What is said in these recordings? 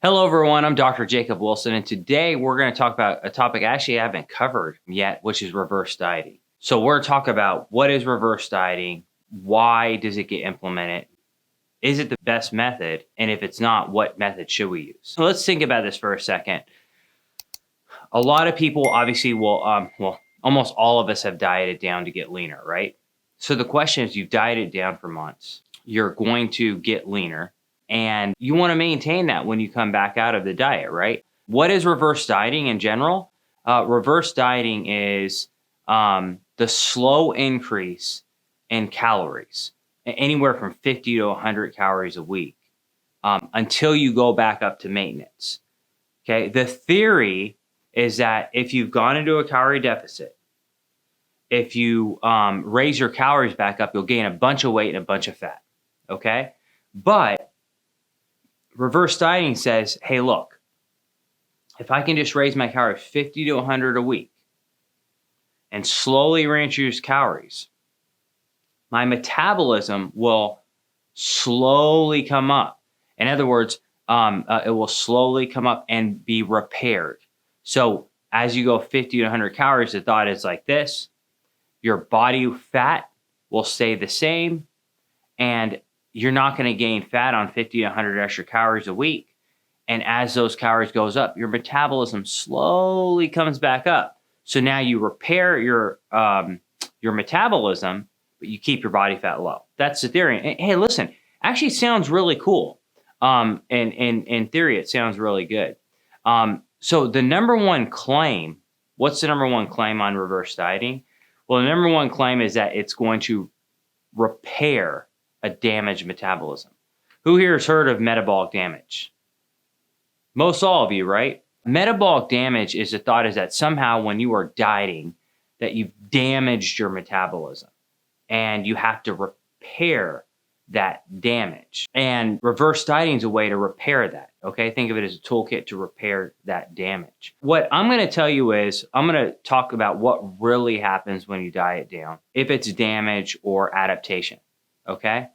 Hello, everyone. I'm Dr. Jacob Wilson, and today we're going to talk about a topic I actually haven't covered yet, which is reverse dieting. So we're going to talk about what is reverse dieting, why does it get implemented, is it the best method, and if it's not, what method should we use? So let's think about this for a second. A lot of people obviously will, almost all of us have dieted down to get leaner, right? So the question is, you've dieted down for months, you're going to get leaner, and you want to maintain that when you come back out of the diet, right? What is reverse dieting in general? Reverse dieting is the slow increase in calories, anywhere from 50 to 100 calories a week, until you go back up to maintenance. Okay, the theory is that if you've gone into a calorie deficit, if you raise your calories back up, you'll gain a bunch of weight and a bunch of fat. Okay, but reverse dieting says, hey, look, if I can just raise my calories 50 to 100 a week and slowly reintroduce calories, my metabolism will slowly come up. In other words, it will slowly come up and be repaired. So as you go 50 to 100 calories, the thought is like this: your body fat will stay the same, and you're not going to gain fat on 50 to 100 extra calories a week. And as those calories goes up, your metabolism slowly comes back up. So now you repair your metabolism, but you keep your body fat low. That's the theory. And hey, listen, actually sounds really cool. In theory, it sounds really good. So the number one claim, what's the number one claim on reverse dieting? Well, the number one claim is that it's going to repair a damaged metabolism. Who here has heard of metabolic damage? Most all of you, right? Metabolic damage is the thought is that somehow when you are dieting, that you've damaged your metabolism and you have to repair that damage. And reverse dieting is a way to repair that. Okay, think of it as a toolkit to repair that damage. What I'm going to tell you is, I'm going to talk about what really happens when you diet down, if it's damage or adaptation. Okay,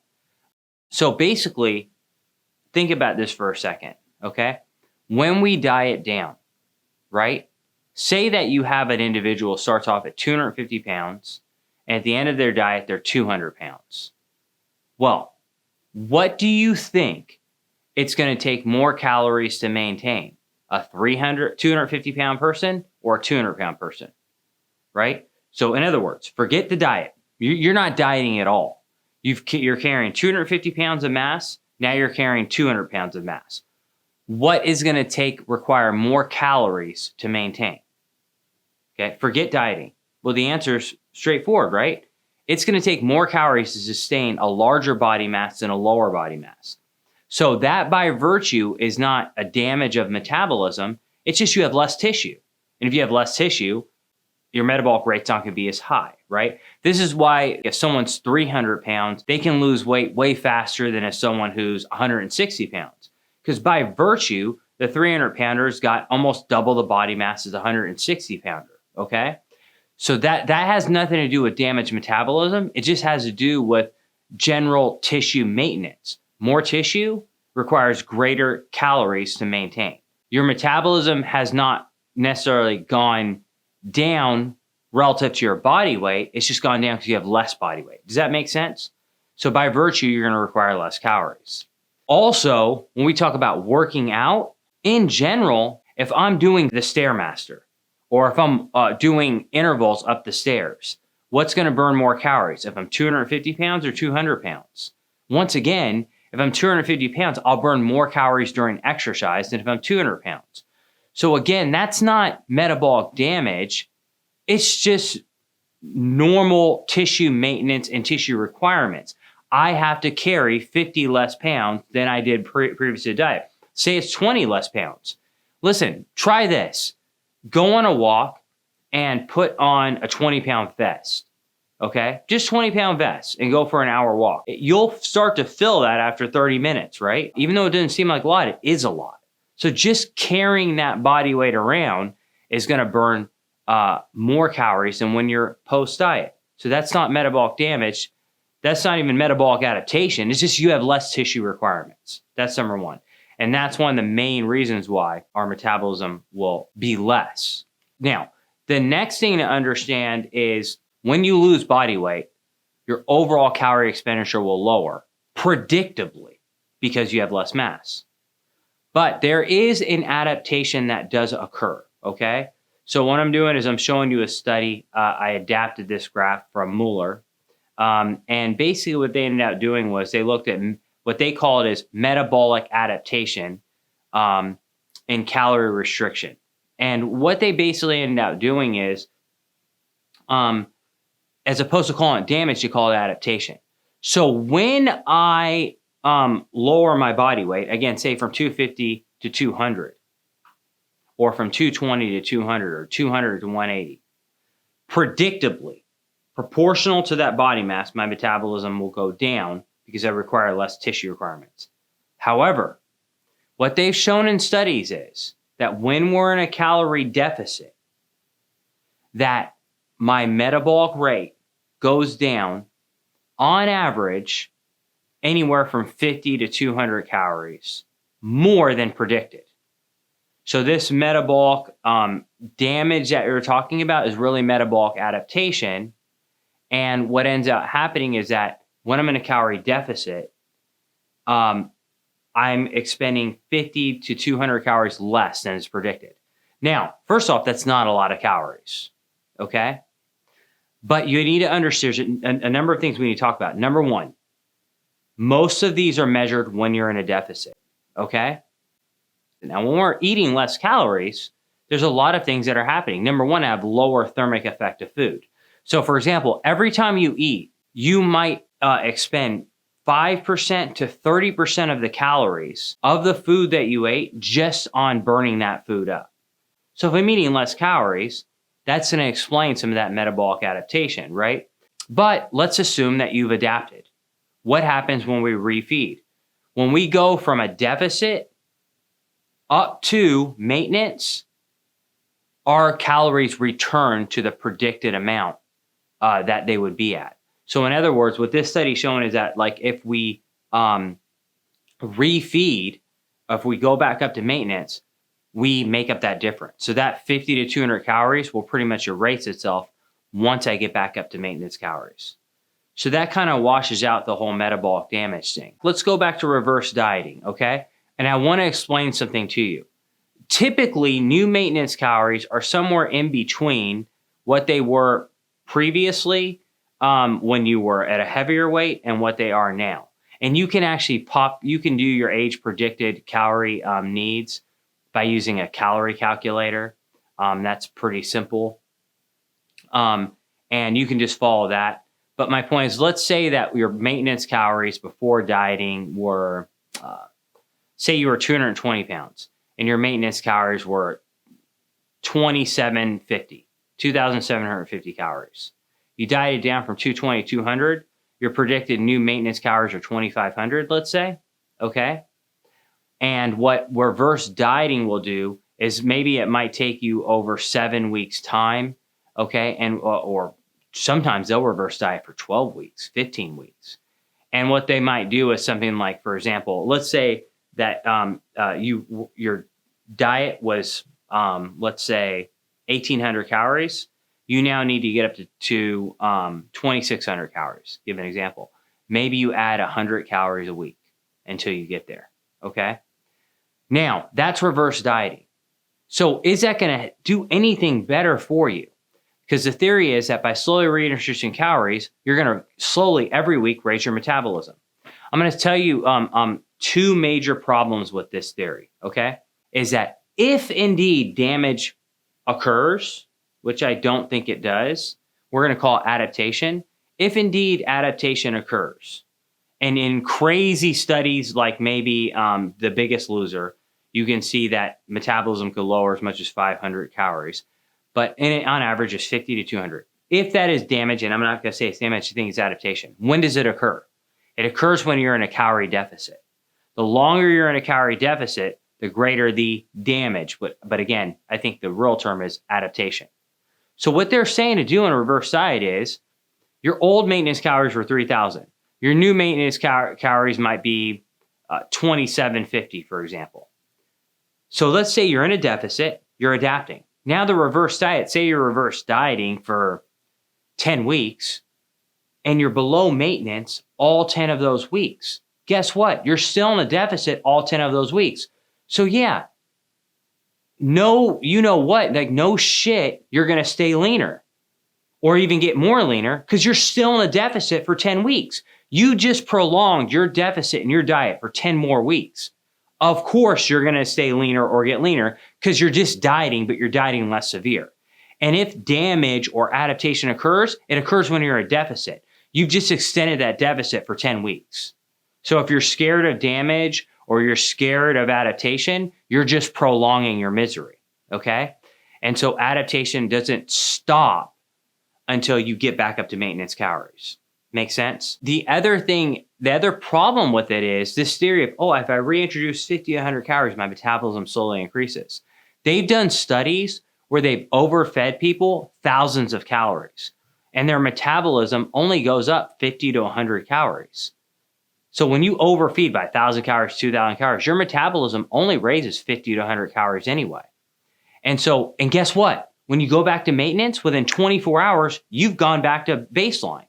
so basically, think about this for a second. Okay, when we diet down, right? Say that you have an individual starts off at 250 pounds, and at the end of their diet, they're 200 pounds. Well, what do you think it's going to take more calories to maintain? A 250 pound person or a 200 pound person, right? So in other words, forget the diet. You're not dieting at all. You're carrying 250 pounds of mass. Now you're carrying 200 pounds of mass. What is going to require more calories to maintain? Okay, forget dieting. Well, the answer is straightforward, right? It's going to take more calories to sustain a larger body mass than a lower body mass. So that by virtue is not a damage of metabolism. It's just you have less tissue. And if you have less tissue, your metabolic rate's not going to be as high, right? This is why if someone's 300 pounds, they can lose weight way faster than if someone who's 160 pounds. Because by virtue, the 300 pounder's got almost double the body mass as a 160 pounder, okay? So that has nothing to do with damaged metabolism. It just has to do with general tissue maintenance. More tissue requires greater calories to maintain. Your metabolism has not necessarily gone down relative to your body weight. It's just gone down because you have less body weight. Does that make sense? So by virtue, you're going to require less calories. Also, when we talk about working out, in general, if I'm doing the Stairmaster, or if I'm doing intervals up the stairs, what's going to burn more calories? If I'm 250 pounds or 200 pounds? Once again, if I'm 250 pounds, I'll burn more calories during exercise than if I'm 200 pounds. So again, that's not metabolic damage. It's just normal tissue maintenance and tissue requirements. I have to carry 50 less pounds than I did previous to the diet. Say it's 20 less pounds. Listen, try this. Go on a walk and put on a 20-pound vest, okay? Just 20-pound vest and go for an hour walk. You'll start to feel that after 30 minutes, right? Even though it doesn't seem like a lot, it is a lot. So just carrying that body weight around is going to burn more calories than when you're post-diet. So that's not metabolic damage. That's not even metabolic adaptation. It's just you have less tissue requirements. That's number one. And that's one of the main reasons why our metabolism will be less. Now, the next thing to understand is when you lose body weight, your overall calorie expenditure will lower predictably because you have less mass. But there is an adaptation that does occur, okay? So what I'm doing is I'm showing you a study. I adapted this graph from Mueller. And basically what they ended up doing was they looked at what they call it as metabolic adaptation and calorie restriction. And what they basically ended up doing is, as opposed to calling it damage, you call it adaptation. So when I lower my body weight, again, say from 250 to 200, or from 220 to 200, or 200 to 180, predictably, proportional to that body mass, my metabolism will go down because I require less tissue requirements. However, what they've shown in studies is that when we're in a calorie deficit, that my metabolic rate goes down on average anywhere from 50 to 200 calories more than predicted. So this metabolic damage that you're talking about is really metabolic adaptation. And what ends up happening is that when I'm in a calorie deficit, I'm expending 50 to 200 calories less than is predicted. Now, first off, that's not a lot of calories, okay? But you need to understand a number of things we need to talk about. Number one, most of these are measured when you're in a deficit, okay? Now, when we're eating less calories, there's a lot of things that are happening. Number one, I have lower thermic effect of food. So, for example, every time you eat, you might expend 5% to 30% of the calories of the food that you ate just on burning that food up. So if I'm eating less calories, that's going to explain some of that metabolic adaptation, right? But let's assume that you've adapted. What happens when we refeed? When we go from a deficit up to maintenance, our calories return to the predicted amount that they would be at. So in other words, what this study is showing is that, like, if we refeed, if we go back up to maintenance, we make up that difference. So that 50 to 200 calories will pretty much erase itself once I get back up to maintenance calories. So that kind of washes out the whole metabolic damage thing. Let's go back to reverse dieting, okay? And I want to explain something to you. Typically, new maintenance calories are somewhere in between what they were previously when you were at a heavier weight and what they are now. And you can actually you can do your age predicted calorie needs by using a calorie calculator. That's pretty simple. And you can just follow that. But my point is, let's say that your maintenance calories before dieting were, say you were 220 pounds and your maintenance calories were 2,750 calories. You dieted down from 220 to 200, your predicted new maintenance calories are 2,500, let's say, okay? And what reverse dieting will do is maybe it might take you over 7 weeks' time, okay? And or sometimes they'll reverse diet for 12 weeks, 15 weeks. And what they might do is something like, for example, let's say that your diet was, let's say, 1,800 calories. You now need to get up to 2,600 calories. Give an example. Maybe you add 100 calories a week until you get there, okay? Now, that's reverse dieting. So is that going to do anything better for you? Because the theory is that by slowly reintroducing calories, you're going to slowly, every week, raise your metabolism. I'm going to tell you two major problems with this theory, okay? Is that if indeed damage occurs, which I don't think it does, we're going to call adaptation. If indeed adaptation occurs, and in crazy studies like maybe The Biggest Loser, you can see that metabolism could lower as much as 500 calories, but on average it's 50 to 200. If that is damage, and I'm not going to say it's damage, I think it's adaptation. When does it occur? It occurs when you're in a calorie deficit. The longer you're in a calorie deficit, the greater the damage. But again, I think the real term is adaptation. So what they're saying to do in a reverse diet is your old maintenance calories were 3,000. Your new maintenance calories might be 2750, for example. So let's say you're in a deficit, you're adapting. Now the reverse diet, say you're reverse dieting for 10 weeks and you're below maintenance all 10 of those weeks. Guess what? You're still in a deficit all 10 of those weeks. So yeah, no, you know what? Like no shit, you're going to stay leaner or even get more leaner because you're still in a deficit for 10 weeks. You just prolonged your deficit in your diet for 10 more weeks. Of course, you're going to stay leaner or get leaner because you're just dieting, but you're dieting less severe. And if damage or adaptation occurs, it occurs when you're in a deficit. You've just extended that deficit for 10 weeks. So if you're scared of damage or you're scared of adaptation, you're just prolonging your misery, okay? And so adaptation doesn't stop until you get back up to maintenance calories. Make sense? The other problem with it is this theory of, if I reintroduce 50 to 100 calories, my metabolism slowly increases. They've done studies where they've overfed people thousands of calories, and their metabolism only goes up 50 to 100 calories. So when you overfeed by 1,000 calories, 2,000 calories, your metabolism only raises 50 to 100 calories anyway. And guess what? When you go back to maintenance, within 24 hours, you've gone back to baseline.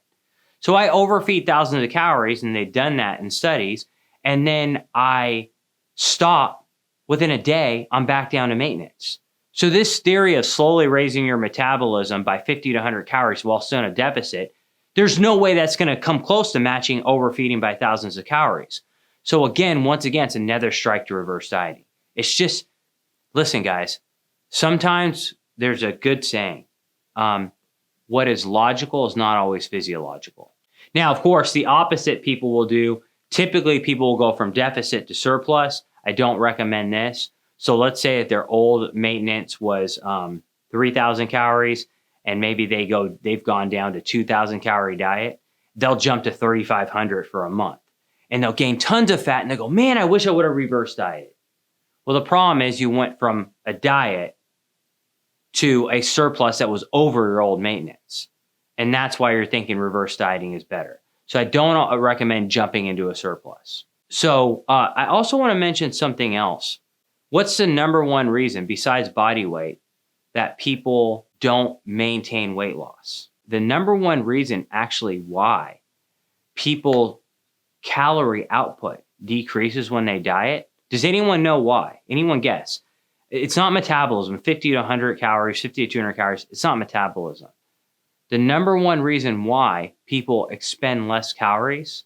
So I overfeed thousands of calories, and they've done that in studies, and then I stop within a day, I'm back down to maintenance. So this theory of slowly raising your metabolism by 50 to 100 calories while still in a deficit, there's no way that's going to come close to matching overfeeding by thousands of calories. So once again, it's another strike to reverse dieting. It's just, listen, guys, sometimes there's a good saying, what is logical is not always physiological. Now, of course, the opposite people will do. Typically, people will go from deficit to surplus. I don't recommend this. So let's say that their old maintenance was 3,000 calories, and maybe they've gone down to 2,000 calorie diet. They'll jump to 3,500 for a month, and they'll gain tons of fat, and they go, man, I wish I would have reverse dieted. Well, the problem is you went from a diet to a surplus that was over your old maintenance. And that's why you're thinking reverse dieting is better. So I don't recommend jumping into a surplus. So I also want to mention something else. What's the number one reason besides body weight that people don't maintain weight loss? The number one reason actually why people calorie output decreases when they diet. Does anyone know why? Anyone guess? It's not metabolism, 50 to 100 calories, 50 to 200 calories. It's not metabolism. The number one reason why people expend less calories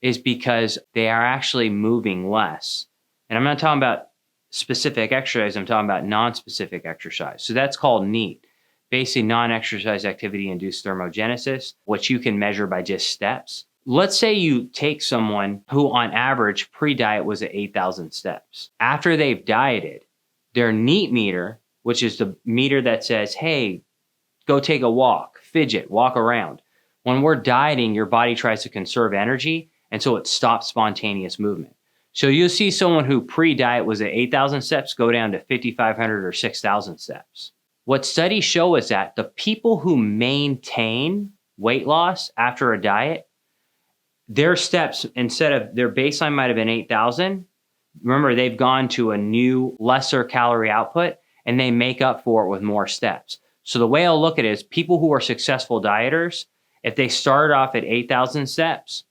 is because they are actually moving less. And I'm not talking about specific exercise. I'm talking about non-specific exercise. So that's called NEAT, basically non-exercise activity-induced thermogenesis, which you can measure by just steps. Let's say you take someone who on average pre-diet was at 8,000 steps. After they've dieted, their NEAT meter, which is the meter that says, hey, go take a walk, fidget, walk around. When we're dieting, your body tries to conserve energy, and so it stops spontaneous movement. So you'll see someone who pre-diet was at 8,000 steps go down to 5,500 or 6,000 steps. What studies show is that the people who maintain weight loss after a diet, their steps, instead of their baseline might have been 8,000, remember they've gone to a new lesser calorie output, and they make up for it with more steps. So the way I'll look at it is people who are successful dieters, if they started off at 8,000 steps,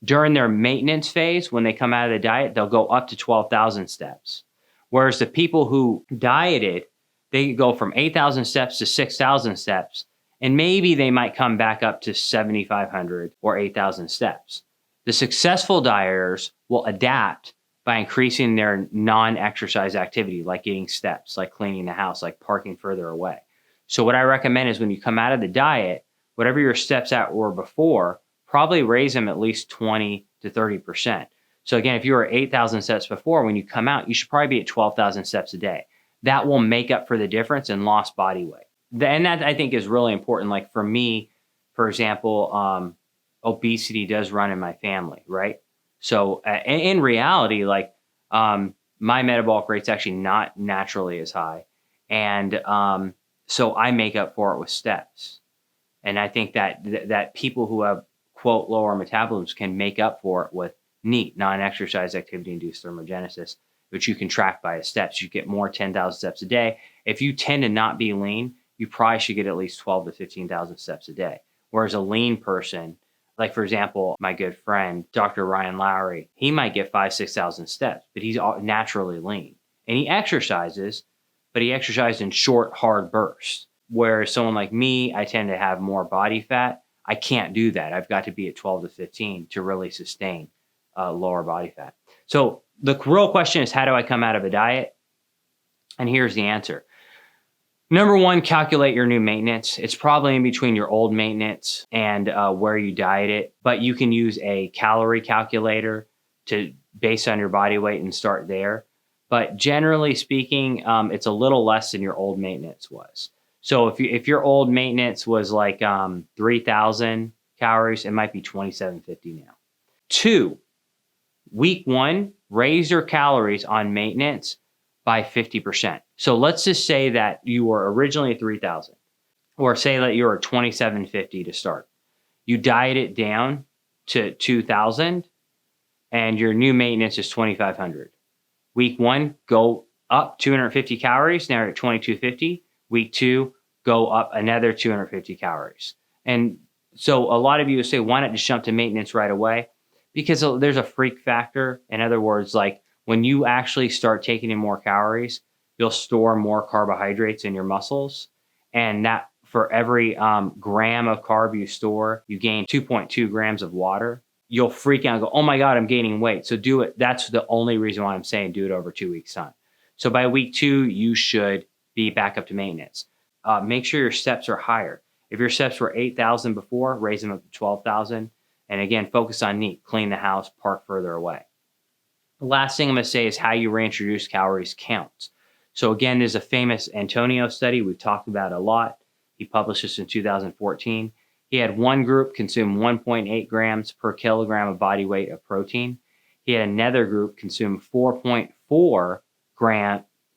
during their maintenance phase, when they come out of the diet, they'll go up to 12,000 steps. Whereas the people who dieted, they go from 8,000 steps to 6,000 steps, and maybe they might come back up to 7,500 or 8,000 steps. The successful dieters will adapt by increasing their non-exercise activity, like getting steps, like cleaning the house, like parking further away. So what I recommend is when you come out of the diet, whatever your steps at were before, probably raise them at least 20 to 30%. So again, if you were at 8,000 steps before, when you come out, you should probably be at 12,000 steps a day. That will make up for the difference in lost body weight. And that I think is really important. Like for me, for example, obesity does run in my family, right? So in reality, like my metabolic rate's actually not naturally as high. And so I make up for it with steps. And I think that people who have, quote, lower metabolisms can make up for it with NEAT, non-exercise activity-induced thermogenesis, which you can track by steps. You get more 10,000 steps a day. If you tend to not be lean, you probably should get at least 12 to 15,000 steps a day. Whereas a lean person, like for example, my good friend, Dr. Ryan Lowry, he might get 6,000 steps, but he's naturally lean. And he exercises, but he exercises in short, hard bursts. Whereas someone like me, I tend to have more body fat. I can't do that. I've got to be at 12 to 15 to really sustain lower body fat. So the real question is, how do I come out of a diet? And here's the answer. Number one, calculate your new maintenance. It's probably in between your old maintenance and where you diet it, but you can use a calorie calculator to base on your body weight and start there. But generally speaking, it's a little less than your old maintenance was. So if your old maintenance was like 3,000 calories, it might be 2,750 now. 2, week 1, raise your calories on maintenance by 50%. So let's just say that you were originally 3,000, or say that you were 2,750 to start. You diet it down to 2,000, and your new maintenance is 2,500. Week 1, go up 250 calories. Now you're at 2,250. Week 2, go up another 250 calories. And so a lot of you will say, why not just jump to maintenance right away? Because there's a freak factor. In other words, like when you actually start taking in more calories, you'll store more carbohydrates in your muscles. And that for every gram of carb you store, you gain 2.2 grams of water. You'll freak out and go, oh my God, I'm gaining weight. So do it. That's the only reason why I'm saying do it over 2 weeks' time. So by week 2, you should be back up to maintenance. Make sure your steps are higher. If your steps were 8,000 before, raise them up to 12,000. And again, focus on NEAT, clean the house, park further away. The last thing I'm going to say is how you reintroduce calories counts. So again, there's a famous Antonio study we've talked about a lot. He published this in 2014. He had one group consume 1.8 grams per kilogram of body weight of protein. He had another group consume 4.4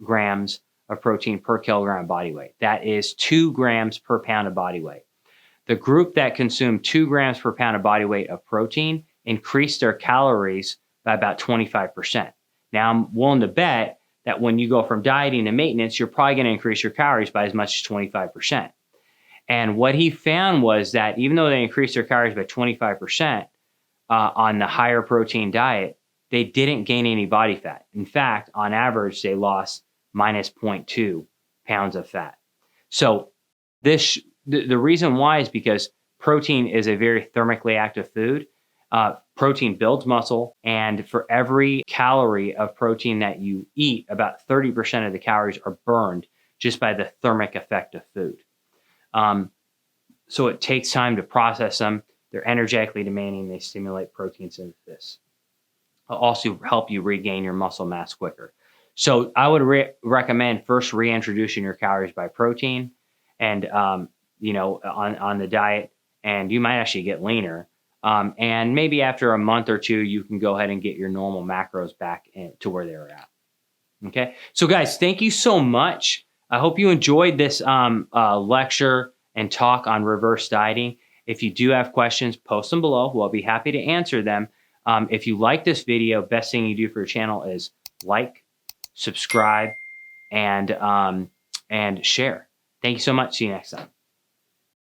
grams of protein per kilogram of body weight. That is 2 grams per pound of body weight. The group that consumed 2 grams per pound of body weight of protein increased their calories by about 25%. Now, I'm willing to bet that when you go from dieting to maintenance, you're probably going to increase your calories by as much as 25%. And what he found was that even though they increased their calories by 25% on the higher protein diet, they didn't gain any body fat. In fact, on average, they lost minus 0.2 pounds of fat. So the reason why is because protein is a very thermically active food. Protein builds muscle, and for every calorie of protein that you eat, about 30% of the calories are burned just by the thermic effect of food. So it takes time to process them. They're energetically demanding. They stimulate protein synthesis. It'll also help you regain your muscle mass quicker. So I would recommend first reintroducing your calories by protein and, on the diet, and you might actually get leaner. And maybe after a month or 2, you can go ahead and get your normal macros back to where they were at. Okay. So guys, thank you so much. I hope you enjoyed this lecture and talk on reverse dieting. If you do have questions, post them below. We'll be happy to answer them. If you like this video, best thing you do for your channel is like, subscribe, and share. Thank you so much. See you next time.